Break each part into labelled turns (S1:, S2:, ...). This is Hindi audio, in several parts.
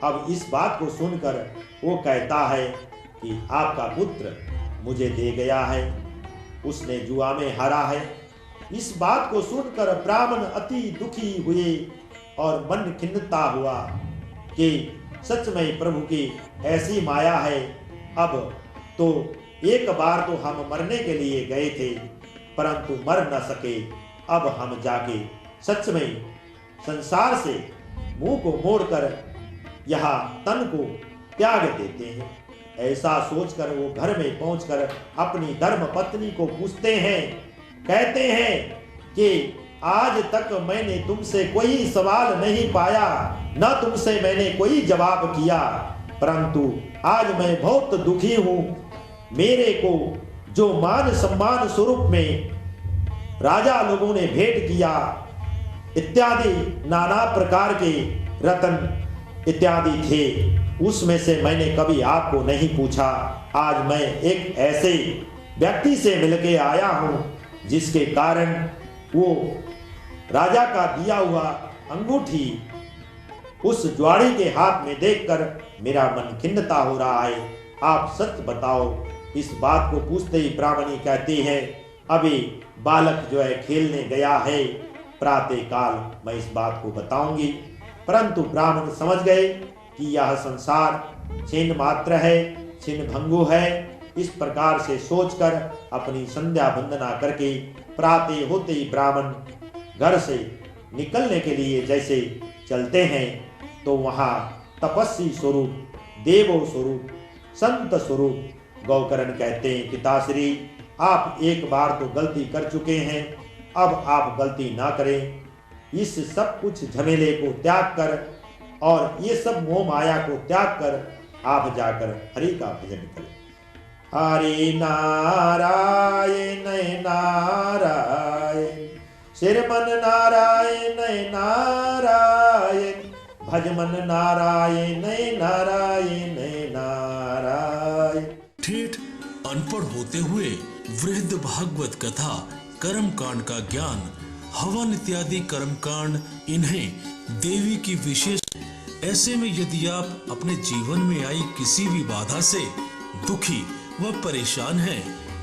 S1: अब इस बात को सुनकर वो कहता है कि आपका पुत्र मुझे दे गया है, उसने जुआ में हारा है। इस बात को सुनकर ब्राह्मण अति दुखी हुए और मन खिन्नता हुआ कि सच में प्रभु की ऐसी माया है। अब तो एक बार तो हम मरने के लिए गए थे परंतु मर न सके, अब हम जाके सच में संसार से मुंह को मोड़कर यहाँ तन को त्याग देते हैं। ऐसा सोचकर वो घर में पहुंचकर अपनी धर्म पत्नी को पूछते हैं, कहते हैं कि आज तक मैंने तुमसे कोई सवाल नहीं पाया, न तुमसे मैंने कोई जवाब किया, परंतु आज मैं बहुत दुखी हूं। मेरे को जो मान सम्मान स्वरूप में राजा लोगों ने भेंट किया इत्यादि नाना प्रकार के रत्न इत्यादि थे, उसमें से मैंने कभी आपको नहीं पूछा। आज मैं एक ऐसे व्यक्ति से मिलके आया हूं जिसके कारण वो राजा का दिया हुआ अंगूठी उस ज्वाड़ी के हाथ में देखकर मेरा मन खिन्नता हो रहा है। आप सच बताओ। इस बात को पूछते ही ब्राह्मणी कहती है, अभी बालक जो है खेलने गया है, प्रातः काल मैं इस बात को बताऊंगी। परंतु ब्राह्मण समझ गए कि यह संसार छिन्न मात्र है, छिन्न भंगु है। इस प्रकार से सोचकर अपनी संध्या वंदना करके प्रातः होते ही ब्राह्मण घर से निकलने के लिए जैसे चलते हैं तो वहां तपस्वी स्वरूप, देवो स्वरूप, संत स्वरूप गौकर्ण कहते हैं, पिताश्री आप एक बार तो गलती कर चुके हैं, अब आप गलती ना करें। इस सब कुछ झमेले को त्याग कर और ये सब मोह माया को त्याग कर आप जाकर हरि का भजन करें। हरि नारायण नारायण, सिरमन नारायण नारायण, भजमन नारायण नारायण नारायण।
S2: ठेठ अनपढ़ होते हुए वृद्ध भागवत कथा, कर्म कांड का ज्ञान, हवन इत्यादि कर्म कांड इन्हें देवी की विशेष। ऐसे में यदि आप अपने जीवन में आई किसी भी बाधा से दुखी व परेशान हैं,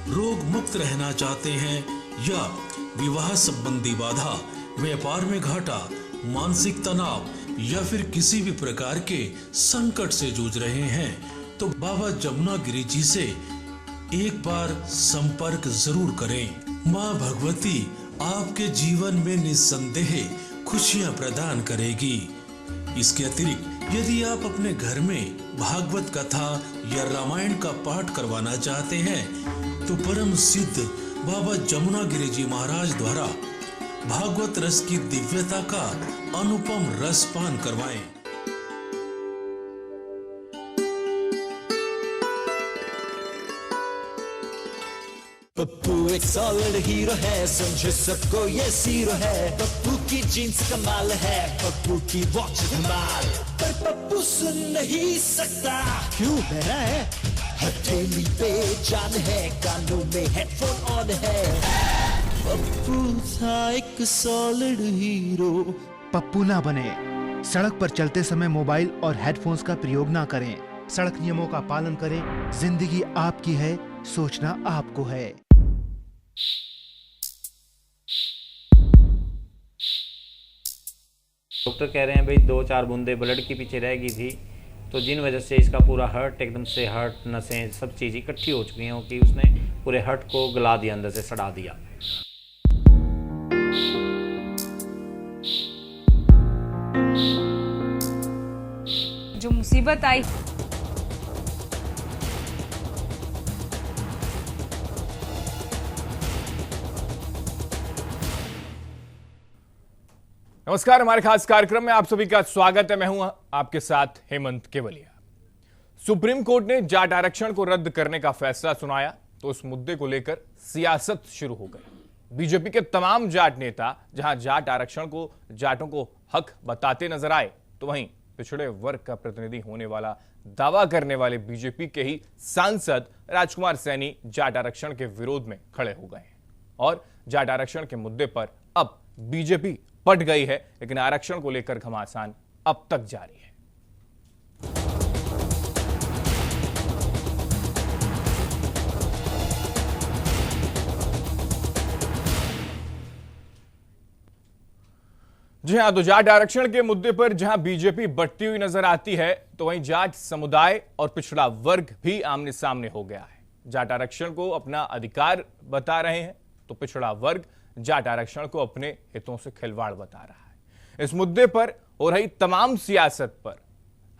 S2: रोग मुक्त रहना चाहते हैं या विवाह संबंधी बाधा, व्यापार में घाटा, मानसिक तनाव या फिर किसी भी प्रकार के संकट से जूझ रहे हैं तो बाबा जमुना गिरी जी से एक बार संपर्क जरूर करें। माँ भगवती आपके जीवन में निस्संदेह खुशियां प्रदान करेगी। इसके अतिरिक्त यदि आप अपने घर में भागवत कथा या रामायण का पाठ करवाना चाहते हैं तो परम सिद्ध बाबा जमुना गिरी जी महाराज द्वारा भागवत रस की दिव्यता का अनुपम रसपान करवाएं।
S3: पप्पू एक सॉलिड हीरो है, समझे सबको ये जीरो है। पप्पू की जीन्स कमाल है, पप्पू की वॉच धमाल, पर पप्पू सुन नहीं सकता, क्यों बहरा है? हथेली पे जान है, कानों में हेडफोन ऑन है। पप्पू था एक सॉलिड हीरो।
S4: पप्पू ना बने। सड़क पर चलते समय मोबाइल और हेडफोन्स का प्रयोग ना करें। सड़क नियमों का पालन करें। जिंदगी आपकी है, सोचना आपको है।
S5: डॉक्टर कह रहे हैं भाई 2-4 बूंदे ब्लड के पीछे रह गई थी, तो जिन वजह से इसका पूरा हार्ट एकदम से, हार्ट नसें सब चीज़ इकट्ठी हो चुकी हैं कि उसने पूरे हार्ट को गला दिया, अंदर से सड़ा दिया।
S6: जो मुसीबत आई
S7: नमस्कार, हमारे खास कार्यक्रम में आप सभी का स्वागत है। मैं हूं आपके साथ हेमंत केवलिया। सुप्रीम कोर्ट ने जाट आरक्षण को रद्द करने का फैसला सुनाया तो उस मुद्दे को लेकर सियासत शुरू हो गई। बीजेपी के तमाम जाट नेता जहां जाट आरक्षण को जाटों को हक बताते नजर आए तो वहीं पिछड़े वर्ग का प्रतिनिधि होने वाला दावा करने वाले बीजेपी के ही सांसद राजकुमार सैनी जाट आरक्षण के विरोध में खड़े हो गए हैं और जाट आरक्षण के मुद्दे पर अब बीजेपी पट गई है, लेकिन आरक्षण को लेकर घमासान अब तक जारी है। जी हां, तो जाट आरक्षण के मुद्दे पर जहां बीजेपी बढ़ती हुई नजर आती है, तो वहीं जाट समुदाय और पिछड़ा वर्ग भी आमने सामने हो गया है। जाट आरक्षण को अपना अधिकार बता रहे हैं, तो पिछड़ा वर्ग जाट आरक्षण को अपने हितों से खिलवाड़ बता रहा है। इस मुद्दे पर हो रही तमाम सियासत पर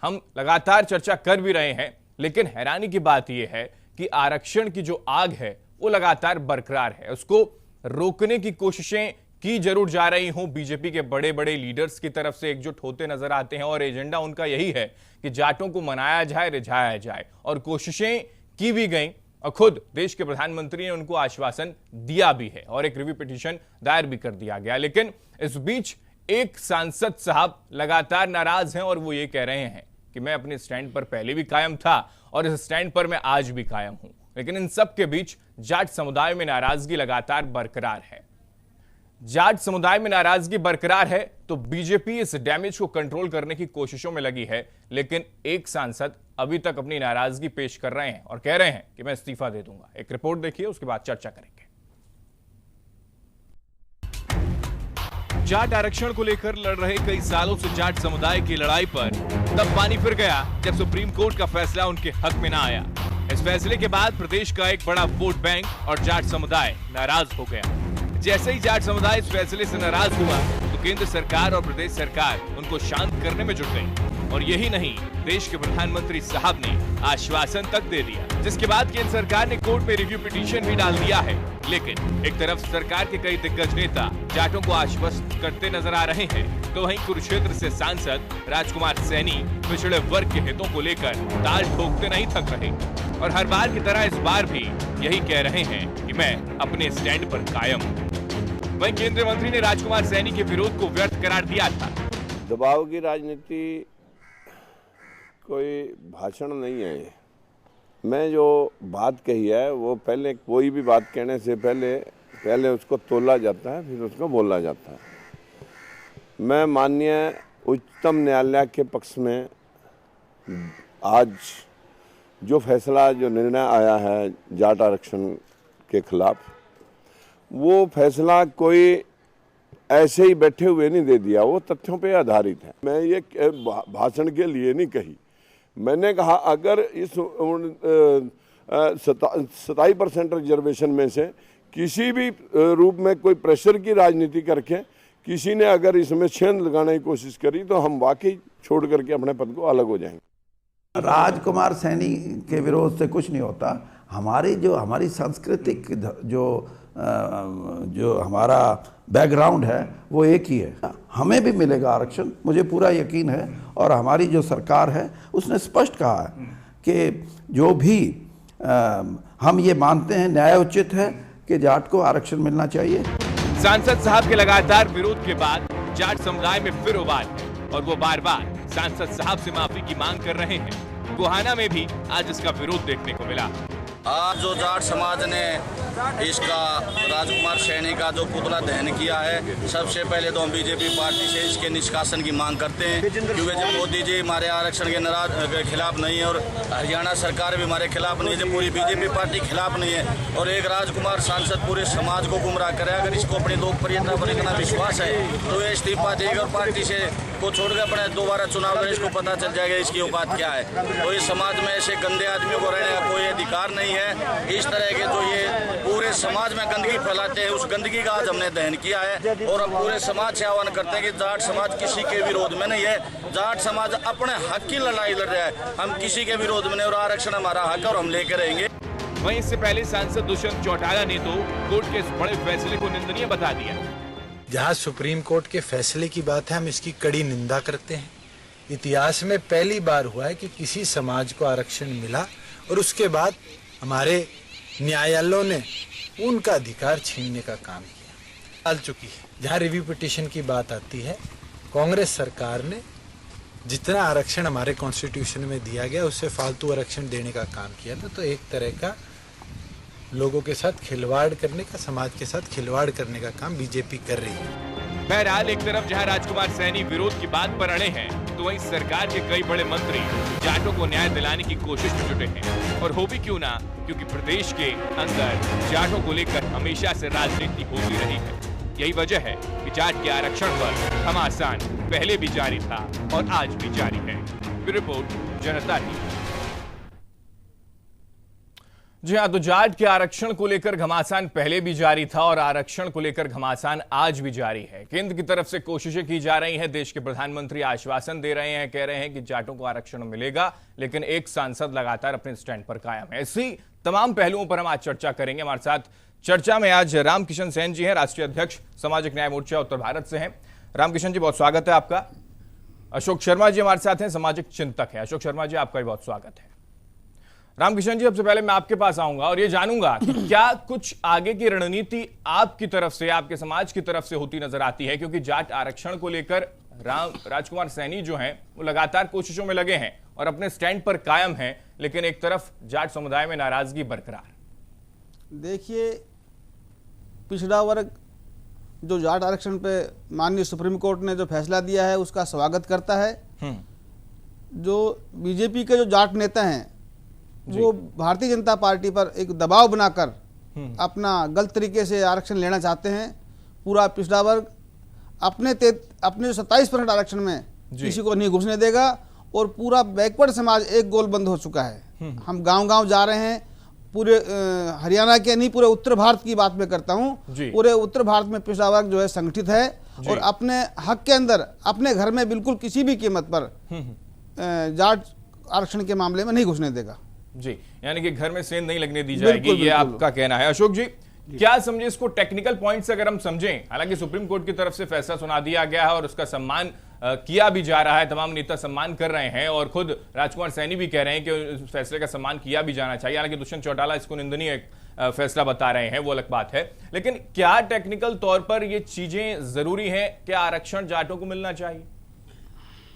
S7: हम लगातार चर्चा कर भी रहे हैं, लेकिन हैरानी की बात यह है कि आरक्षण की जो आग है वो लगातार बरकरार है। उसको रोकने की कोशिशें की जरूर जा रही हूं, बीजेपी के बड़े बड़े लीडर्स की तरफ से एकजुट होते नजर आते हैं और एजेंडा उनका यही है कि जाटों को मनाया जाए, रिझाया जाए, और कोशिशें की भी गई और खुद देश के प्रधानमंत्री ने उनको आश्वासन दिया भी है और एक रिव्यू पिटीशन दायर भी कर दिया गया। लेकिन इस बीच एक सांसद साहब लगातार नाराज हैं और वो ये कह रहे हैं कि मैं अपने स्टैंड पर पहले भी कायम था और इस स्टैंड पर मैं आज भी कायम हूं। लेकिन इन सब के बीच जाट समुदाय में नाराजगी लगातार बरकरार है। जाट समुदाय में नाराजगी बरकरार है तो बीजेपी इस डैमेज को कंट्रोल करने की कोशिशों में लगी है, लेकिन एक सांसद अभी तक अपनी नाराजगी पेश कर रहे हैं और कह रहे हैं कि मैं इस्तीफा दे दूंगा। एक रिपोर्ट देखिए, उसके बाद चर्चा करेंगे। जाट आरक्षण को लेकर लड़ रहे कई सालों से जाट समुदाय की लड़ाई पर तब पानी फिर गया जब सुप्रीम कोर्ट का फैसला उनके हक में ना आया। इस फैसले के बाद प्रदेश का एक बड़ा वोट बैंक और जाट समुदाय नाराज हो गया। जैसे ही जाट समुदाय इस फैसले से नाराज हुआ तो केंद्र सरकार और प्रदेश सरकार उनको शांत करने में जुट गई। और यही नहीं, देश के प्रधानमंत्री साहब ने आश्वासन तक दे दिया, जिसके बाद केंद्र सरकार ने कोर्ट में रिव्यू पिटीशन भी डाल दिया है। लेकिन एक तरफ सरकार के कई दिग्गज नेता जाटों को आश्वस्त करते नजर आ रहे हैं, तो वहीं कुरुक्षेत्र से सांसद राजकुमार सैनी पिछड़े वर्ग के हितों को लेकर ताल ठोकते नहीं थक रहे और हर बार की तरह इस बार भी यही कह रहे हैं कि मैं अपने स्टैंड पर कायम हूं। वहीं केंद्रीय मंत्री ने राजकुमार सैनी के विरोध को व्यर्थ करार दिया था।
S8: दबाव की राजनीति कोई भाषण नहीं है। मैं जो बात कही है वो पहले, कोई भी बात कहने से पहले उसको तोला जाता है, फिर उसको बोला जाता है। मैं माननीय उच्चतम न्यायालय के पक्ष में आज जो फैसला, जो निर्णय आया है जाट आरक्षण के खिलाफ, वो फैसला कोई ऐसे ही बैठे हुए नहीं दे दिया, वो तथ्यों पे आधारित है। मैं ये भाषण के लिए नहीं कही। मैंने कहा अगर इस 27% रिजर्वेशन में से किसी भी रूप में कोई प्रेशर की राजनीति करके किसी ने अगर इसमें छेद लगाने की कोशिश करी तो हम वाकई छोड़ करके अपने पद को अलग हो जाएंगे।
S9: राजकुमार सैनी के विरोध से कुछ नहीं होता। हमारी सांस्कृतिक जो हमारा बैकग्राउंड है वो एक ही है। हमें भी मिलेगा आरक्षण, मुझे पूरा यकीन है। और हमारी जो सरकार है उसने स्पष्ट कहा है कि जो भी हम ये मानते हैं न्याय उचित है कि जाट को आरक्षण मिलना चाहिए।
S7: सांसद साहब के लगातार विरोध के बाद जाट समुदाय में फिर उबाल है और वो बार बार सांसद साहब से माफी की मांग कर रहे हैं। गोहाना में भी आज इसका विरोध देखने को मिला।
S10: आज जो जाट समाज ने इसका राजकुमार सैनी का जो पुतला दहन किया है, सबसे पहले तो हम बीजेपी पार्टी से इसके निष्कासन की मांग करते हैं, क्योंकि जब मोदी जी हमारे आरक्षण के खिलाफ नहीं है और हरियाणा सरकार भी हमारे खिलाफ नहीं है, पूरी बीजेपी पार्टी खिलाफ नहीं है और एक राजकुमार सांसद पूरे समाज को गुमराह करे। अगर इसको अपनी लोकप्रियता पर इतना विश्वास है तो ये इस्तीफा देगा और पार्टी से को छोड़कर अपने दोबारा चुनाव में इसको पता चल जाएगा इसकी औकात क्या है। तो इस समाज में ऐसे गंदे आदमियों को रहने का कोई अधिकार नहीं है। इस तरह के जो ये पूरे समाज में गंदगी फैलाते हैं, उस गंदगी का आज हमने दहन किया है और हम पूरे समाज से आह्वान करते हैं कि जाट समाज किसी के विरोध में नहीं है। जाट समाज अपने हक की लड़ाई लड़ रहा है, हम किसी के विरोध में नहीं और आरक्षण हमारा हक और हम लेकर रहेंगे।
S7: वहीं इससे पहले सांसद दुष्यंत चौटाला ने तो कोर्ट के इस बड़े फैसले को निंदनीय बता दिया।
S11: जहां सुप्रीम कोर्ट के फैसले की बात है, हम इसकी कड़ी निंदा करते हैं। इतिहास में पहली बार हुआ है कि किसी समाज को आरक्षण मिला और उसके बाद हमारे न्यायालयों ने उनका अधिकार छीनने का काम किया। चल चुकी है। जहां रिव्यू पिटीशन की बात आती है, कांग्रेस सरकार ने जितना आरक्षण हमारे कॉन्स्टिट्यूशन में दिया गया उससे फालतू आरक्षण देने का काम किया था। तो एक तरह का लोगों के साथ खिलवाड़ करने का, समाज के साथ खिलवाड़ करने का काम बीजेपी कर रही है।
S7: बहरहाल एक तरफ जहां राजकुमार सैनी विरोध की बात पर अड़े हैं, तो वहीं सरकार के कई बड़े मंत्री जाटों को न्याय दिलाने की कोशिश में जुटे हैं। और हो भी क्यों ना, क्योंकि प्रदेश के अंदर जाटों को लेकर हमेशा से राजनीति होती रही है। यही वजह है कि जाट के आरक्षण पर घमासान पहले भी जारी था और आज भी जारी है। रिपोर्ट जनता टीवी। जी हाँ, तो जाट के आरक्षण को लेकर घमासान पहले भी जारी था और आरक्षण को लेकर घमासान आज भी जारी है। केंद्र की तरफ से कोशिशें की जा रही हैं, देश के प्रधानमंत्री आश्वासन दे रहे हैं, कह रहे हैं कि जाटों को आरक्षण मिलेगा, लेकिन एक सांसद लगातार अपने स्टैंड पर कायम है। ऐसी तमाम पहलुओं पर हम आज चर्चा करेंगे। हमारे साथ चर्चा में आज रामकिशन सेन जी हैं, राष्ट्रीय अध्यक्ष सामाजिक न्याय मोर्चा उत्तर भारत से हैं। रामकिशन जी, बहुत स्वागत है आपका। अशोक शर्मा जी हमारे साथ हैं, सामाजिक चिंतक है। अशोक शर्मा जी, आपका भी बहुत स्वागत है। रामकिशन जी, सबसे पहले मैं आपके पास आऊंगा और ये जानूंगा कि क्या कुछ आगे की रणनीति आपकी तरफ से, आपके समाज की तरफ से होती नजर आती है, क्योंकि जाट आरक्षण को लेकर राजकुमार सैनी जो हैं वो लगातार कोशिशों में लगे हैं और अपने स्टैंड पर कायम हैं, लेकिन एक तरफ जाट समुदाय में नाराजगी बरकरार।
S12: देखिए, पिछड़ा वर्ग जो जाट आरक्षण पे माननीय सुप्रीम कोर्ट ने जो फैसला दिया है उसका स्वागत करता है। जो बीजेपी के जो जाट नेता हैं वो भारतीय जनता पार्टी पर एक दबाव बनाकर अपना गलत तरीके से आरक्षण लेना चाहते हैं। पूरा पिछड़ा वर्ग अपने जो 27% आरक्षण में किसी को नहीं घुसने देगा और पूरा बैकवर्ड समाज एक गोल बंद हो चुका है। हम गांव-गांव जा रहे हैं, पूरे हरियाणा के नहीं, पूरे उत्तर भारत की बात मैं करता हूं। पूरे उत्तर भारत में पिछड़ा वर्ग जो है संगठित है और अपने हक के अंदर अपने घर में बिल्कुल किसी भी कीमत पर जाट आरक्षण के मामले में नहीं घुसने देगा।
S7: जी, यानी कि घर में सेंध नहीं लगने दी जाएगी, ये आपका कहना है। अशोक जी, क्या समझे इसको टेक्निकल पॉइंट से अगर हम समझें, हालांकि सुप्रीम कोर्ट की तरफ से फैसला सुना दिया गया है और उसका सम्मान किया भी जा रहा है, तमाम नेता सम्मान कर रहे हैं और खुद राजकुमार सैनी भी कह रहे हैं कि उस फैसले का सम्मान किया भी जाना चाहिए। हालांकि दुष्यंत चौटाला इसको निंदनीय फैसला बता रहे हैं, वो अलग बात है, लेकिन क्या टेक्निकल तौर पर ये चीजें जरूरी है? क्या आरक्षण जाटों को मिलना चाहिए?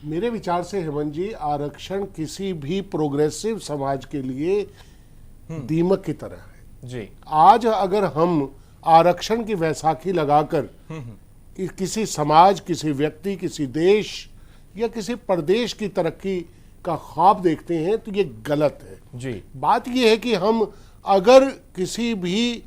S13: मेरे विचार से हेमंत जी, आरक्षण किसी भी प्रोग्रेसिव समाज के लिए दीमक की तरह है
S7: जी।
S13: आज अगर हम आरक्षण की वैसाखी लगाकर किसी समाज, किसी व्यक्ति, किसी देश या किसी प्रदेश की तरक्की का ख्वाब देखते हैं तो ये गलत है
S7: जी।
S13: बात ये है कि हम अगर किसी भी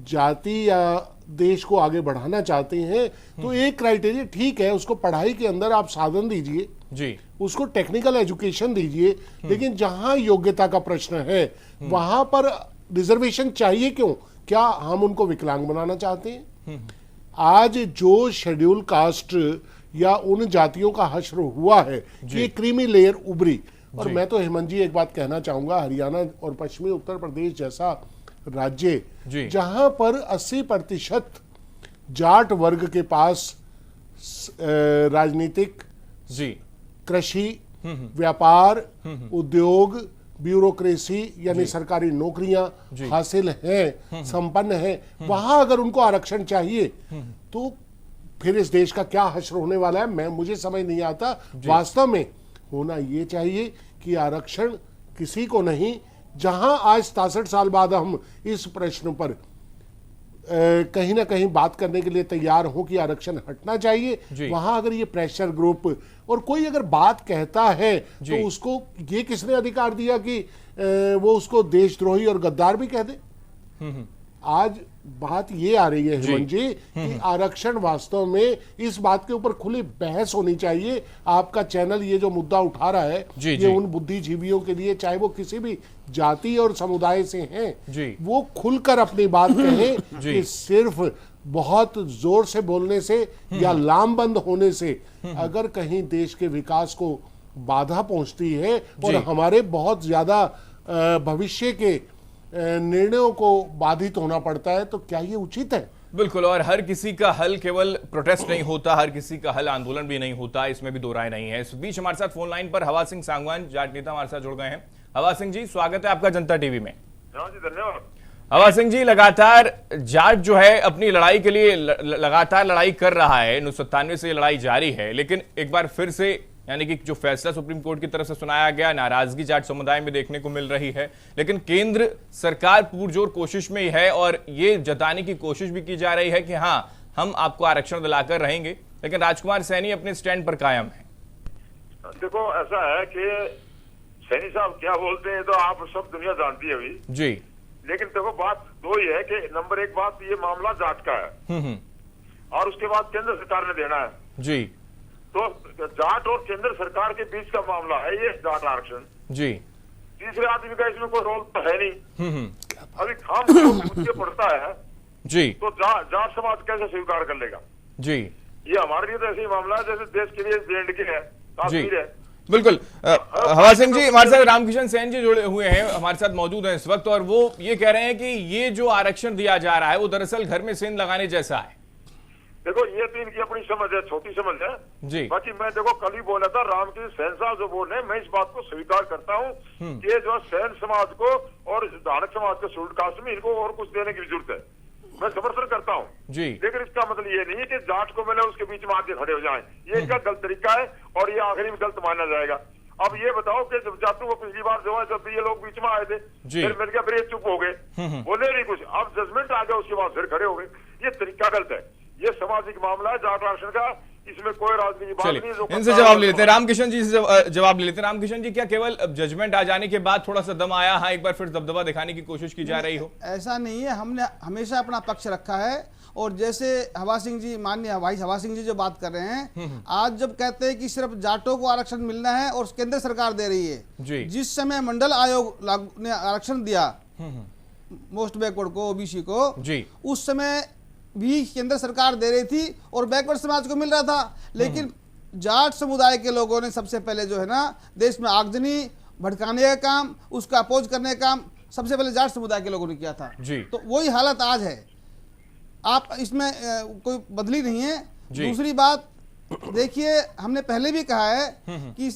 S13: जाति या देश को आगे बढ़ाना चाहते हैं तो एक क्राइटेरिया ठीक है, उसको पढ़ाई के अंदर आप साधन दीजिए
S7: जी,
S13: उसको टेक्निकल एजुकेशन दीजिए, लेकिन जहां योग्यता का प्रश्न है वहां पर रिजर्वेशन चाहिए क्यों? क्या हम उनको विकलांग बनाना चाहते हैं? आज जो शेड्यूल कास्ट या उन जातियों का हश्र हुआ है, ये क्रीमी लेयर उभरी। और मैं तो हेमंत जी एक बात कहना चाहूंगा, हरियाणा और पश्चिमी उत्तर प्रदेश जैसा राज्य जहां पर 80% जाट वर्ग के पास राजनीतिक, कृषि, व्यापार, उद्योग, ब्यूरोक्रेसी यानी सरकारी नौकरियां हासिल हैं, संपन्न है, वहां अगर उनको आरक्षण चाहिए तो फिर इस देश का क्या हश्र होने वाला है, मुझे समझ नहीं आता। वास्तव में होना ये चाहिए कि आरक्षण किसी को नहीं, जहां आज 67 साल बाद हम इस प्रश्न पर कहीं ना कहीं बात करने के लिए तैयार हो कि आरक्षण हटना चाहिए, वहां अगर ये प्रेशर ग्रुप और कोई अगर बात कहता है तो उसको ये किसने अधिकार दिया कि वो उसको देशद्रोही और गद्दार भी कह दे? आज बात ये आ रही है हेमंत जी कि आरक्षण वास्तव में इस बात के ऊपर खुली बहस होनी चाहिए। आपका चैनल ये जो मुद्दा उठा रहा है ये उन बुद्धिजीवियों के लिए, चाहे वो किसी भी जाति और समुदाय से हैं, वो खुलकर अपनी बात कहें कि सिर्फ बहुत जोर से बोलने से या लामबंद होने से अगर कहीं देश के विकास को बाधा पहुंचती है और हमारे बहुत ज्यादा भविष्य के निर्णयों को बाधित होना पड़ता है तो क्या ये उचित है?
S7: बिल्कुल, और हर किसी का हल केवल प्रोटेस्ट नहीं होता, हर किसी का हल आंदोलन भी नहीं होता, इसमें भी दो राय नहीं है। इस बीच हमारे साथ फोन लाइन पर हवा सिंह सांगवान, जाट नेता, हमारे साथ जुड़ गए हैं। हवा सिंह जी, स्वागत है आपका जनता टीवी में।
S14: धन्यवाद।
S7: हवा सिंह जी, लगातार जाट जो है अपनी लड़ाई के लिए लगातार लड़ाई कर रहा है, 1997 से ये लड़ाई जारी है, लेकिन एक बार फिर से यानी कि जो फैसला सुप्रीम कोर्ट की तरफ से सुनाया गया, नाराजगी जाट समुदाय में देखने को मिल रही है, लेकिन केंद्र सरकार पुरजोर कोशिश में है और ये जताने की कोशिश भी की जा रही है कि हाँ, हम आपको आरक्षण दिलाकर रहेंगे, लेकिन राजकुमार सैनी अपने स्टैंड पर कायम है।
S14: देखो, ऐसा है कि सैनी साहब क्या बोलते हैं तो आप सब दुनिया जानती है अभी जी, लेकिन देखो बात दो ही है कि नंबर एक बात, ये मामला जाट का है और उसके बाद केंद्र सरकार ने देना है।
S7: जी।
S14: तो जाट और केंद्र सरकार के बीच का मामला है ये जाट आरक्षण।
S7: जी।
S14: तीसरे आदमी का इसमें कोई रोल तो है नहीं। अभी खाम मुझे पड़ता है
S7: जी।
S14: तो जाट समाज कैसे स्वीकार कर लेगा?
S7: जी।
S14: ये हमारे लिए तो ऐसे ही मामला है जैसे देश के लिए JNK है, कश्मीर है।
S7: बिल्कुल। हवा सिंह जी, हमारे साथ रामकिशन सेन जी जुड़े हुए हैं, हमारे साथ मौजूद हैं इस वक्त, और वो ये कह रहे हैं कि ये जो आरक्षण दिया जा रहा है वो दरअसल घर में सेंध लगाने जैसा है।
S14: देखो ये तो इनकी अपनी समझ है, छोटी समझ है
S7: जी।
S14: बाकी मैं देखो कल ही बोला था, रामकिशन सेन साहब जो बोल रहे हैं, मैं इस बात को स्वीकार करता हूँ कि जो सेन समाज को और धानक समाज के शेड्यूल्ड कास्ट में इनको और कुछ देने की जरूरत है, मैं समर्थन करता हूँ
S7: जी।
S14: लेकिन इसका मतलब ये नहीं है कि जाट को मिले उसके बीच में आके खड़े हो जाएं, ये इनका गलत तरीका है और ये आखिरी में गलत माना जाएगा। अब ये बताओ कि जब जाटू को पिछली बार जो है जब ये लोग बीच में आए थे, फिर मिल गया, फिर ये चुप हो गए, बोले नहीं कुछ, अब जजमेंट आ गया उसके बाद फिर खड़े हो गए, ये तरीका गलत है। ये सामाजिक मामला है जाट आरक्षण का, इसमें कोई राजनीति बात नहीं है।
S7: इनसे जवाब ले लेते हैं, रामकिशन जी से जवाब ले लेते हैं। रामकिशन जी, क्या केवल जजमेंट आ जाने के बाद थोड़ा सा दम आया, हाँ एक बार फिर दबदबा दिखाने की कोशिश की जा रही हो?
S12: ऐसा नहीं है, हमने हमेशा अपना पक्ष रखा है। और जैसे हवा सिंह जी, माननीय भाई हवा सिंह जी जो बात कर रहे हैं, आज जब कहते हैं कि सिर्फ जाटों को आरक्षण मिलना है और केंद्र सरकार दे रही है, जिस समय मंडल आयोग ने आरक्षण दिया मोस्ट बैकवर्ड को, ओबीसी को, उस समय भी केंद्र सरकार दे रही थी और बैकवर्ड समाज को मिल रहा था। लेकिन जाट समुदाय के लोगों ने सबसे पहले जो है ना देश में आगजनी भड़काने का काम, उसका अपोज करने का काम सबसे पहले जाट समुदाय के लोगों ने किया था। तो वही हालत आज है, आप इसमें कोई बदली नहीं है। दूसरी बात देखिए, हमने पहले भी कहा है कि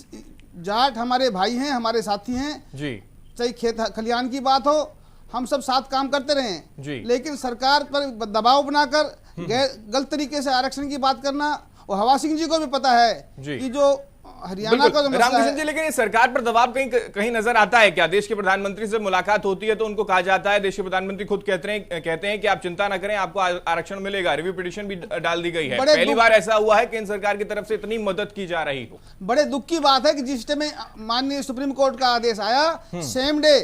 S12: जाट हमारे भाई हैं, हमारे साथी हैं, चाहे खेत खलियान की बात हो, हम सब साथ काम करते रहे, लेकिन सरकार पर दबाव बनाकर गलत तरीके से आरक्षण की बात करना, और हवा सिंह जी को भी पता है कि जो हरियाणा का जो मसला है।
S7: जी, लेकिन ये सरकार पर दबाव कहीं नजर आता है क्या? देश के प्रधानमंत्री से मुलाकात होती है तो उनको कहा जाता है, देश के प्रधानमंत्री खुद कहते हैं कि आप चिंता न करें, आपको आरक्षण मिलेगा, रिव्यू पिटीशन भी डाल दी गई है। पहली बार ऐसा हुआ है केंद्र सरकार की तरफ से इतनी मदद की जा रही हो।
S12: बड़े दुख की बात है कि जिस टाइम माननीय सुप्रीम कोर्ट का आदेश आया, सेम डे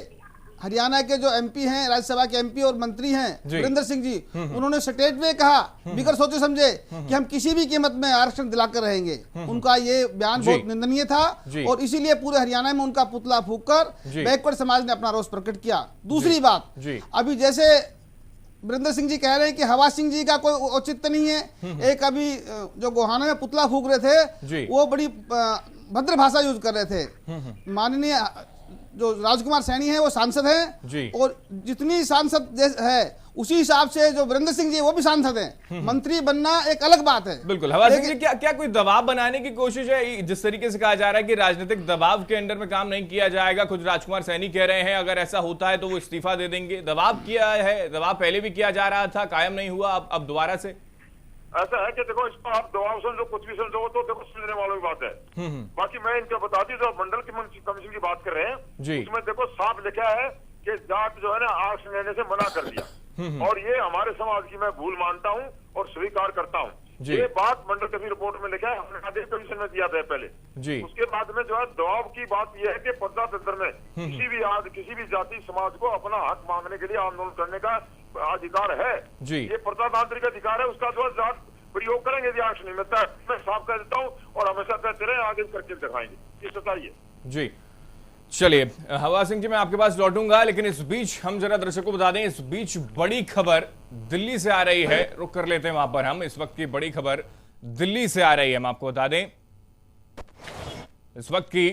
S12: हरियाणा के जो MP हैं, राज्यसभा के MP और मंत्री हैं वीरेंद्र सिंह जी, उन्होंने स्टेट में कहा बिगर सोचे समझे कि हम किसी भी कीमत में आरक्षण दिलाकर रहेंगे। उनका ये बयान बहुत निंदनीय था और इसीलिए पूरे हरियाणा में उनका पुतला फूंककर बैकवर्ड समाज ने अपना रोष प्रकट किया। दूसरी बात, अभी जैसे वीरेंद्र सिंह जी कह रहे हैं कि हवा सिंह जी का कोई औचित्य नहीं है, एक अभी जो गोहाना में पुतला फूंक रहे थे वो बड़ी भद्र भाषा यूज कर रहे थे। माननीय जो राजकुमार सैनी है वो सांसद हैं और जितनी सांसद है उसी हिसाब से जो वीरेंद्र सिंह जी वो भी सांसद हैं। मंत्री बनना एक अलग बात है।
S7: बिल्कुल। हवा सिंह जी, क्या कोई दबाव बनाने की कोशिश है? जिस तरीके से कहा जा रहा है कि राजनीतिक दबाव के अंडर में काम नहीं किया जाएगा, खुद राजकुमार सैनी कह रहे हैं अगर ऐसा होता है तो वो इस्तीफा दे देंगे। दबाव किया है, दबाव पहले भी किया जा रहा था, कायम नहीं हुआ, अब दोबारा से
S14: ऐसा है कि देखो इसको आप दबाव समझो, कुछ भी समझो, तो देखो समझने वालों की बात है। बाकी मैं इनको बता दी, जो मंडल की कमीशन की बात कर रहे हैं उसमें देखो साफ लिखा है कि जाट जो है ना आरक्षण लेने से मना कर दिया, और ये हमारे समाज की मैं भूल मानता हूँ और स्वीकार करता हूँ। ये बात मंडल कमीशन रिपोर्ट में लिखा है, हमने आदेश कमीशन में दिया था पहले। उसके बाद में जो है दबाव की बात यह है कि प्रजातंत्र में किसी भी जाति समाज को अपना हक मांगने के लिए आंदोलन करने का अधिकार है। ये प्रजातांत्रिक अधिकार है, उसका जो है प्रयोग करेंगे यदि आरक्षण नहीं मिलता है। मैं साफ कह देता हूँ और हमेशा कहते रहे, आगे करके दिखाएंगे, ये सच्चाई है।
S7: जी चलिए, हवा सिंह जी मैं आपके पास लौटूंगा, लेकिन इस बीच हम जरा दर्शकों को बता दें, इस बीच बड़ी खबर दिल्ली से आ रही है, रुक कर लेते हैं वहां पर हम। इस वक्त की बड़ी खबर दिल्ली से आ रही है, हम आपको बता दें इस वक्त की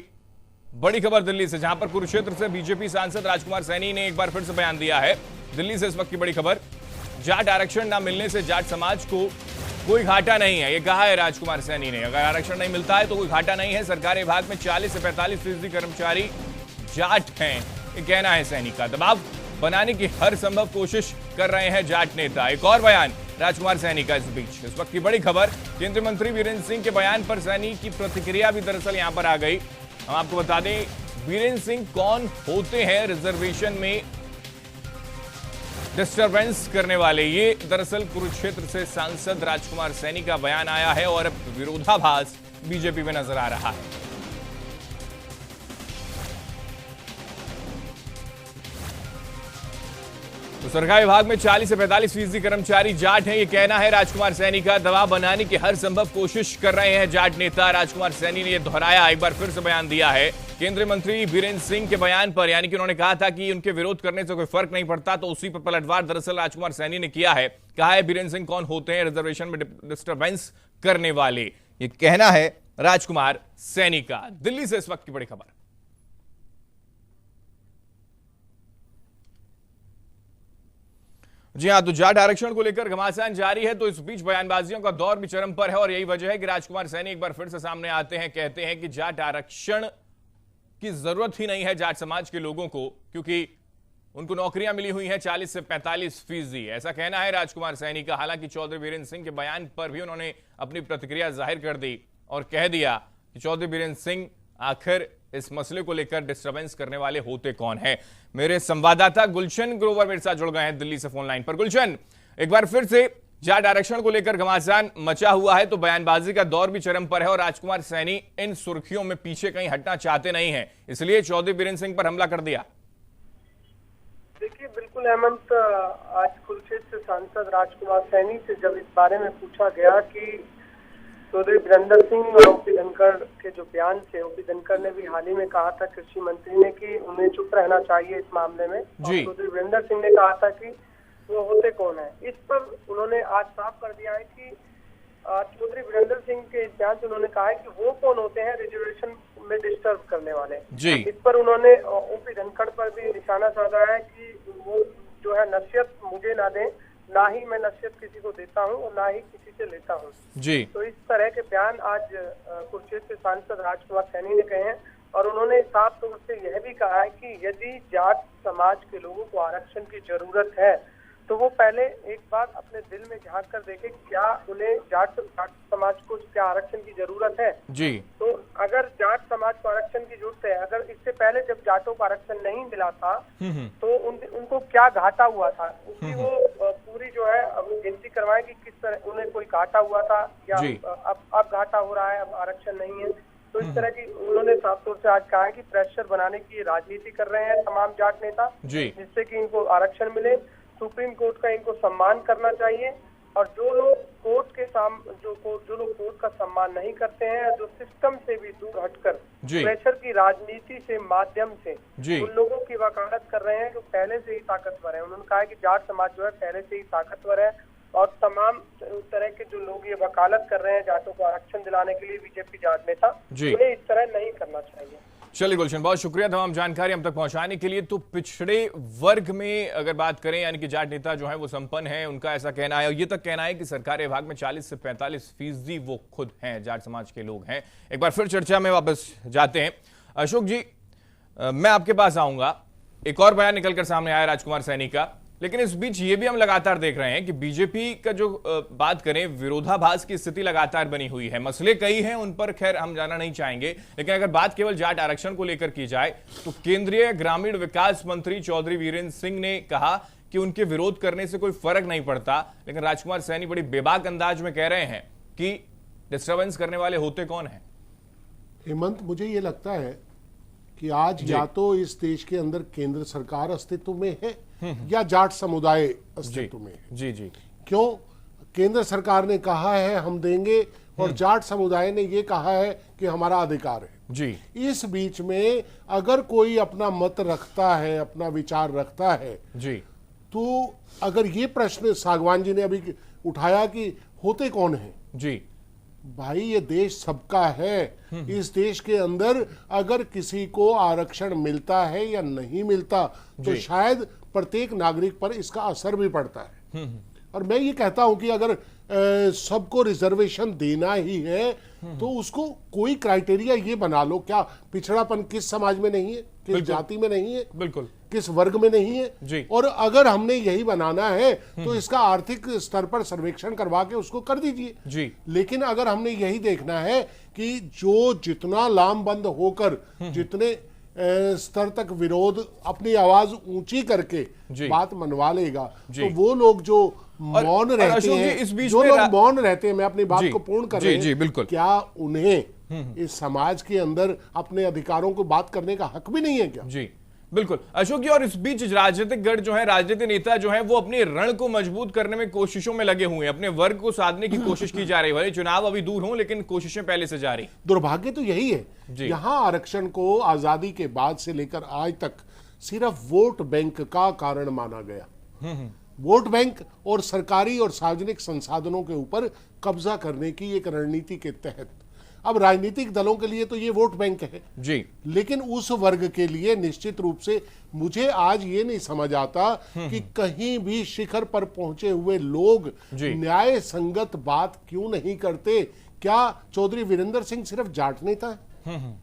S7: बड़ी खबर दिल्ली से, जहां पर कुरुक्षेत्र से बीजेपी सांसद राजकुमार सैनी ने एक बार फिर से बयान दिया है। दिल्ली से इस वक्त की बड़ी खबर, जाट आरक्षण न मिलने से जाट समाज को कोई घाटा नहीं है, ये कहा है राजकुमार सैनी ने। अगर आरक्षण नहीं मिलता है तो कोई घाटा नहीं है, सरकारी विभाग में 40 से 45% कर्मचारी जाट हैं, ये कहना है सैनी का। दबाव बनाने की हर संभव कोशिश कर रहे हैं जाट नेता। एक और बयान राजकुमार सैनी का इस बीच। इस वक्त की बड़ी खबर, केंद्रीय मंत्री वीरेंद्र सिंह के बयान पर सैनी की प्रतिक्रिया भी दरअसल यहां पर आ गई। हम आपको बता दें वीरेंद्र सिंह कौन होते हैं रिजर्वेशन में डिस्टर्बेंस करने वाले। ये दरअसल कुरुक्षेत्र से सांसद राजकुमार सैनी का बयान आया है और अब विरोधाभास बीजेपी में नजर आ रहा है। तो सरकारी विभाग में 40 से 45% कर्मचारी जाट हैं, ये कहना है राजकुमार सैनी का। दबाव बनाने की हर संभव कोशिश कर रहे हैं जाट नेता। राजकुमार सैनी ने यह दोहराया, एक बार फिर से बयान दिया है केंद्रीय मंत्री बीरेंद्र सिंह के बयान पर, यानी कि उन्होंने कहा था कि उनके विरोध करने से कोई फर्क नहीं पड़ता, तो उसी पर पलटवार दरअसल राजकुमार सैनी ने किया है। कहा है बीरेंद्र सिंह कौन होते हैं रिजर्वेशन में डिस्टर्बेंस करने वाले, ये कहना है राजकुमार सैनी का। दिल्ली से इस वक्त की बड़ी खबर। जी हां, तो जाट आरक्षण को लेकर घमासान जारी है, तो इस बीच बयानबाजियों का दौर भी चरम पर है और यही वजह है कि राजकुमार सैनी एक बार फिर से सामने आते हैं, कहते हैं कि जाट आरक्षण की जरूरत ही नहीं है जाट समाज के लोगों को, क्योंकि उनको नौकरियां मिली हुई हैं 40 से 45%। ऐसा कहना है राजकुमार सैनी का। हालांकि चौधरी बीरेंद्र सिंह के बयान पर भी उन्होंने अपनी प्रतिक्रिया जाहिर कर दी और कह दिया कि चौधरी बीरेंद्र सिंह आखिर इस मसले को लेकर डिस्टर्बेंस करने वाले होते कौन है। मेरे संवाददाता गुलशन ग्रोवर मेरे साथ जुड़ गए हैं दिल्ली से फोन लाइन पर। गुलशन, एक बार फिर से जाट आरक्षण को लेकर घमासान मचा हुआ है, तो बयानबाजी का दौर भी चरम पर है और राजकुमार सैनी इन सुर्खियों में पीछे कहीं हटना चाहते नहीं है, इसलिए चौधरी बीरेंद्र सिंह पर हमला कर दिया।
S15: देखिए, बिल्कुल हेमंत, आज कुरुक्षेत्र से सांसद राजकुमार सैनी से जब इस बारे में पूछा गया कि चौधरी वीरेंद्र सिंह और ओपी धनखड़ के जो बयान थे, ओपी धनखड़ ने भी हाल ही में कहा था कृषि मंत्री ने कि उन्हें चुप रहना चाहिए इस मामले में, और चौधरी वीरेंद्र सिंह ने कहा था कि वो होते कौन है। इस पर उन्होंने आज साफ कर दिया है कि चौधरी वीरेंद्र सिंह के इस बयान से उन्होंने कहा है कि वो कौन होते हैं रिजर्वेशन में डिस्टर्ब करने वाले। इस पर उन्होंने ओपी धनखड़ पर भी निशाना साधा है कि वो जो है नसीहत मुझे ना दें, ना ही मैं नसीहत किसी को देता हूं और ना ही किसी से लेता हूं।
S7: जी,
S15: तो इस तरह के बयान आज कुरुक्षेत्र से सांसद राजकुमार सैनी ने कहे हैं और उन्होंने साफ तौर से यह भी कहा है कि यदि जाट समाज के लोगों को आरक्षण की जरूरत है तो वो पहले एक बार अपने दिल में झांक कर देखे क्या उन्हें जाट समाज को क्या आरक्षण की जरूरत है।
S7: जी,
S15: तो अगर जाट समाज को आरक्षण की जरूरत है, अगर इससे पहले जब जाटों को आरक्षण नहीं मिला था तो उनको क्या घाटा हुआ था, उसकी वो पूरी जो है गिनती करवाएं कि किस तरह उन्हें कोई घाटा हुआ था या अब घाटा हो रहा है, अब आरक्षण नहीं है। तो इस तरह की उन्होंने साफ तौर से आज कहा है कि प्रेशर बनाने की राजनीति कर रहे हैं तमाम जाट नेता, जिससे कि इनको आरक्षण मिले। सुप्रीम कोर्ट का इनको सम्मान करना चाहिए और जो लोग कोर्ट के जो लोग कोर्ट का सम्मान नहीं करते हैं, जो सिस्टम से भी दूर हटकर प्रेशर की राजनीति से माध्यम से उन लोगों की वकालत कर रहे हैं जो पहले से ही ताकतवर है। उन्होंने कहा है कि जाट समाज जो है पहले से ही ताकतवर है और तमाम तरह के जो लोग ये वकालत कर रहे हैं जाटों को आरक्षण दिलाने के लिए, बीजेपी जाट नेता, उन्हें इस तरह नहीं करना चाहिए।
S7: चलिए गुलशन, बहुत शुक्रिया तमाम जानकारी हम तक पहुंचाने के लिए। तो पिछड़े वर्ग में अगर बात करें, यानी कि जाट नेता जो है वो संपन्न है, उनका ऐसा कहना है और ये तक कहना है कि सरकारी विभाग में 40 से 45% वो खुद हैं, जाट समाज के लोग हैं। एक बार फिर चर्चा में वापस जाते हैं। अशोक जी, मैं आपके पास आऊंगा। एक और बयान निकलकर सामने आया राजकुमार सैनी का, लेकिन इस बीच ये भी हम लगातार देख रहे हैं कि बीजेपी का जो बात करें, विरोधाभास की स्थिति लगातार बनी हुई है। मसले कई हैं, उन पर खैर हम जाना नहीं चाहेंगे, लेकिन अगर बात केवल जाट आरक्षण को लेकर की जाए तो केंद्रीय ग्रामीण विकास मंत्री चौधरी वीरेंद्र सिंह ने कहा कि उनके विरोध करने से कोई फर्क नहीं पड़ता, लेकिन राजकुमार सैनी बड़ी बेबाक अंदाज में कह रहे हैं कि डिस्टर्बेंस करने वाले होते कौन है।
S13: हेमंत, मुझे ये लगता है कि आज या तो इस देश के अंदर केंद्र सरकार अस्तित्व में है या जाट समुदाय अस्तित्व में है।
S7: जी जी,
S13: क्यों? केंद्र सरकार ने कहा है हम देंगे और जाट समुदाय ने ये कहा है कि हमारा अधिकार है।
S7: जी,
S13: इस बीच में अगर कोई अपना मत रखता है, अपना विचार रखता है
S7: जी,
S13: तो अगर ये प्रश्न सागवान जी ने अभी उठाया कि होते कौन है,
S7: जी
S13: भाई ये देश सबका है। इस देश के अंदर अगर किसी को आरक्षण मिलता है या नहीं मिलता तो शायद प्रत्येक नागरिक पर इसका असर भी पड़ता है। और मैं ये कहता हूं कि अगर सबको रिजर्वेशन देना ही है तो उसको कोई क्राइटेरिया ये बना लो, क्या पिछड़ापन किस समाज में नहीं है, किस जाति में नहीं है,
S7: बिल्कुल
S13: किस वर्ग में नहीं है
S7: जी।
S13: और अगर हमने यही बनाना है तो इसका आर्थिक स्तर पर सर्वेक्षण करवा के उसको कर दीजिए
S7: जी।
S13: लेकिन अगर हमने यही देखना है कि जो जितना लामबंद होकर जितने स्तर तक विरोध अपनी आवाज ऊंची करके बात मनवा लेगा तो वो लोग जो मौन रहते हैं, जो लोग मौन रहते हैं, मैं अपनी बात को पूर्ण कर रहा हूं, क्या उन्हें इस समाज के अंदर अपने अधिकारों को बात करने का हक भी नहीं है क्या?
S7: जी, बिल्कुल अशोक जी, और इस बीच राजनीतिक गढ़ जो है, राजनीतिक नेता जो है, वो अपने रण को मजबूत करने में कोशिशों में लगे हुए हैं, अपने वर्ग को साधने की कोशिश की जा रही है। चुनाव अभी दूर हों लेकिन कोशिशें पहले से जारी।
S13: दुर्भाग्य तो यही है, यहां आरक्षण को आजादी के बाद से लेकर आज तक सिर्फ वोट बैंक का कारण माना गया। वोट बैंक और सरकारी और सार्वजनिक संसाधनों के ऊपर कब्जा करने की एक रणनीति के तहत अब राजनीतिक दलों के लिए तो ये वोट बैंक है
S7: जी,
S13: लेकिन उस वर्ग के लिए निश्चित रूप से मुझे आज ये नहीं समझ आता कि कहीं भी शिखर पर पहुंचे हुए लोग न्याय संगत बात क्यों नहीं करते। क्या चौधरी वीरेंद्र सिंह सिर्फ जाट नेता है?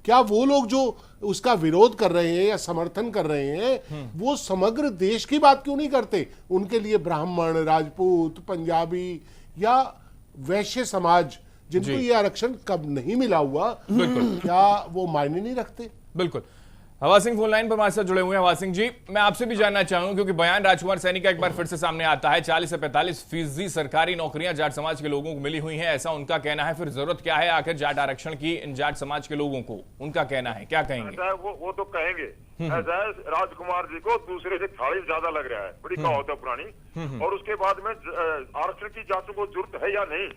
S13: क्या वो लोग जो उसका विरोध कर रहे हैं या समर्थन कर रहे हैं वो समग्र देश की बात क्यों नहीं करते? उनके लिए ब्राह्मण, राजपूत, पंजाबी या वैश्य समाज जिनको ये आरक्षण कब नहीं मिला हुआ, क्या वो मायने नहीं रखते?
S7: बिल्कुल। हवा सिंह फोन लाइन पर हमारे साथ जुड़े हुए हैं। हवा सिंह जी, मैं आपसे भी जानना चाहूंगा क्योंकि बयान राजकुमार सैनी का एक बार फिर से सामने आता है, 40 से 45% सरकारी नौकरियां जाट समाज के लोगों को मिली हुई हैं, ऐसा उनका कहना है। फिर जरूरत क्या है आखिर जाट आरक्षण की इन जाट समाज के लोगों को? उनका कहना है, क्या कहेंगे?
S14: वो तो कहेंगे राजकुमार जी को दूसरे से थाली ज्यादा लग रहा है, बड़ी कहावत है पुरानी। और उसके बाद में आरक्षण की जाटों को जरूरत है या नहीं,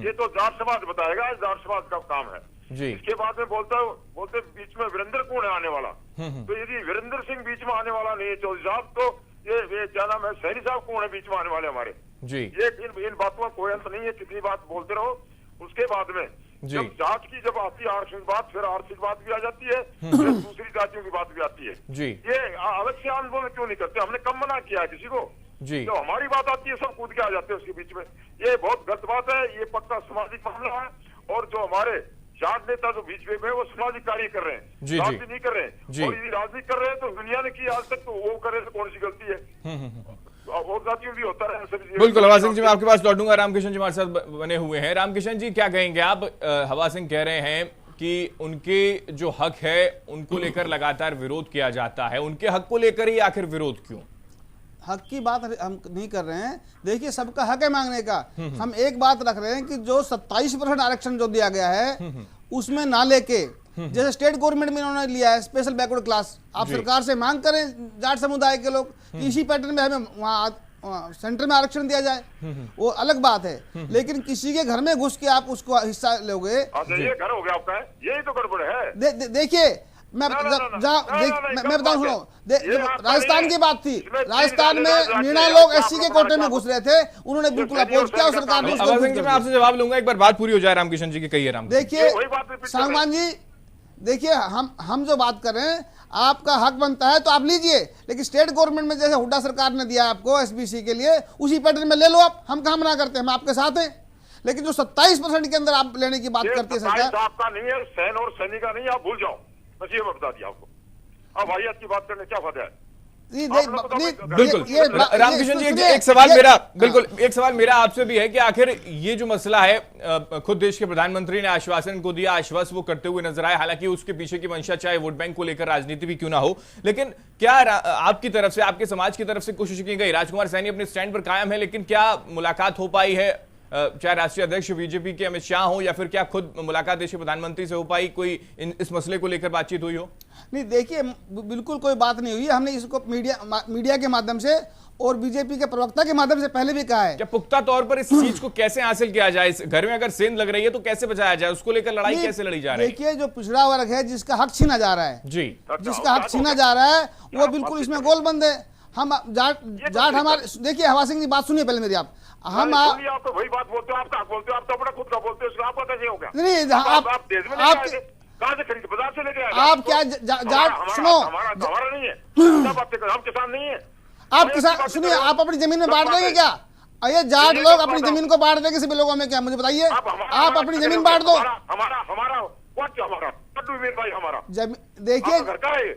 S14: ये तो जाट समाज बताएगा, जाट समाज का काम है जी। इसके बाद में बोलते बीच में वीरेंद्र कौन है आने वाला? तो यदि वीरेंद्र सिंह बीच में आने वाला नहीं है चौधरी साहब, तो ये क्या नाम है, सैनी साहब कौन है बीच में आने वाले हमारे जी? ये इन बातों का कोई अंत नहीं है, कितनी बात बोलते रहो। उसके बाद में जब जाट की जब आती है आरक्षण की बात, फिर आर्थिक बात भी आ जाती है, फिर दूसरी जातियों की बात भी आती है जी। ये अलग से आंदोलन क्यों नहीं करते? हमने कम मना किया है किसी को जी? तो हमारी बात आती है सब कूद के आ जाते हैं उसके बीच में। ये बहुत गलत बात है, ये पक्का सामाजिक मामला है। और जो हमारे जाट नेता जो बीच में वो सामाजिक कार्य कर रहे हैं, राजनीति नहीं कर रहे हैं। और यदि राजनीति कर रहे हैं तो दुनिया ने की आज तक, तो वो करे तो कौन सी गलती है? और जातियों भी होता है सभी।
S7: बिल्कुल। हवा सिंह जी, मैं आपके पास लौटूंगा। रामकिशन जी हमारे साथ बने हुए हैं। रामकिशन जी, क्या कहेंगे आप? हवा सिंह कह रहे हैं कि उनके जो हक है उनको लेकर लगातार विरोध किया जाता है, उनके हक को लेकर ही आखिर विरोध क्यों?
S12: हक की बात हम नहीं कर रहे हैं। देखिए, सबका हक है मांगने का। हम एक बात रख रहे हैं कि जो 27% आरक्षण जो दिया गया है उसमें ना लेके, जैसे स्टेट गवर्नमेंट में इन्होंने लिया है स्पेशल बैकवर्ड क्लास, आप सरकार से मांग करें जाट समुदाय के लोग कि इसी पैटर्न में हमें वहाँ सेंटर में आरक्षण दिया जाए, वो अलग बात है। लेकिन किसी के घर में घुस के आप उसको हिस्सा लोगे,
S14: ये घर हो गया आपका, यही तो गड़बड़ है।
S12: देखिए, मैं बताऊं, सुनो, राजस्थान की बात थी, राजस्थान में मीणा लोग एससी के कोटे में घुस रहे थे, उन्होंने बिल्कुल अपोज किया और सरकार ने।
S7: मैं आपसे जवाब लूंगा, एक बार बात पूरी हो जाए रामकिशन जी की। कहिए राम।
S12: देखिए सांगवान जी, देखिए हम जो बात कर रहे हैं, आपका हक बनता है तो आप लीजिए, लेकिन स्टेट गवर्नमेंट में जैसे हुड्डा सरकार ने दिया आपको एसबीसी के लिए, उसी पैटर्न में ले लो आप। हम काम ना करते, हम आपके साथ हैं। लेकिन जो 27% के अंदर आप लेने की बात करते हैं सरकार,
S14: आपका नहीं है, सैन और सैनी का नहीं, आप भूल जाओ, बस ये मैं बता दिया आपको। अब वाहियात की बात करने क्या फायदा है?
S7: बिल्कुल। रामकिशन जी, एक सवाल मेरा, बिल्कुल एक सवाल मेरा आपसे भी है कि आखिर ये जो मसला है, खुद देश के प्रधानमंत्री ने आश्वासन को दिया, आश्वस्त वो करते हुए नजर आए, हालांकि उसके पीछे की मंशा चाहे वोट बैंक को लेकर राजनीति भी क्यों ना हो, लेकिन क्या आपकी तरफ से, आपके समाज की तरफ से कोशिश की गई? राजकुमार सैनी अपने स्टैंड पर कायम है, लेकिन क्या मुलाकात हो पाई है, चाहे राष्ट्रीय अध्यक्ष बीजेपी के अमित शाह हो या फिर क्या खुद मुलाकात देश के प्रधानमंत्री से हो पाई, कोई इस मसले को लेकर बातचीत हुई हो?
S12: नहीं, देखिए बिल्कुल कोई बात नहीं हुई। हमने इसको मीडिया के माध्यम से और बीजेपी के प्रवक्ता के माध्यम से पहले भी कहा है।
S7: क्या पुख्ता तौर पर इस चीज को कैसे हासिल किया जाए? इस घर में अगर सेंध लग रही है तो कैसे बचाया जाए, उसको लेकर लड़ाई कैसे लड़ी जा रही है?
S12: देखिए, जो पिछड़ा वर्ग है जिसका हक छीना जा रहा है
S7: जी,
S12: जिसका हक छीना जा रहा है, वो बिल्कुल इसमें गोलबंद है। हम जाट हमारे, देखिए हवा सिंह जी बात सुनिए पहले मेरी। आप
S14: आप तो वही बात बोलते हो, आपका बोलते हो, आप तो अपना खुद का बोलते हो, आपका कैसे हो गया?
S12: नहीं,
S14: आप देश में कहाँ से खरीद, बाजार से लेके आए?
S12: आप क्या जाट, सुनो,
S14: हमारा नहीं है, हम किसान नहीं है।
S12: आप किसान, सुनिए, आप अपनी जमीन में बांट देंगे क्या? ये जाट लोग अपनी जमीन को बांट देंगे सभी लोगों में क्या? मुझे बताइए, आप अपनी जमीन बांट दो। देखिए,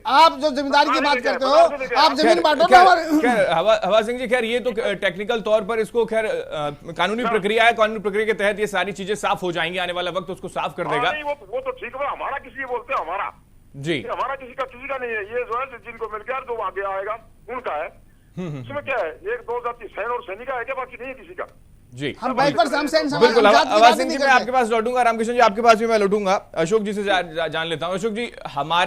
S12: आप जो जमींदारी की बात करते हो, आप जमीन बांटो ना।
S7: हवा सिंह जी, खैर ये तो टेक्निकल तौर पर इसको खैर कानूनी प्रक्रिया है, कानूनी प्रक्रिया के तहत ये सारी चीजें साफ हो जाएंगी, आने वाला वक्त उसको साफ कर देगा।
S14: वो तो ठीक है, हमारा किसी बोलते हैं, हमारा
S7: जी,
S14: हमारा किसी का नहीं है। ये जो है जिनको मिल गया जो आगे आएगा उनका है। इसमें क्या है, एक दो जाति सैन और सैनिक है क्या? बाकी नहीं है किसी का
S7: जी।
S12: हम बिल्कुल।
S7: हवा सिंह जी, मैं आपके पास लौटूंगा, रामकिशन जी आपके पास भी मैं लौटूंगा, अशोक जी से जान लेता हूं। अशोक जी, हमारा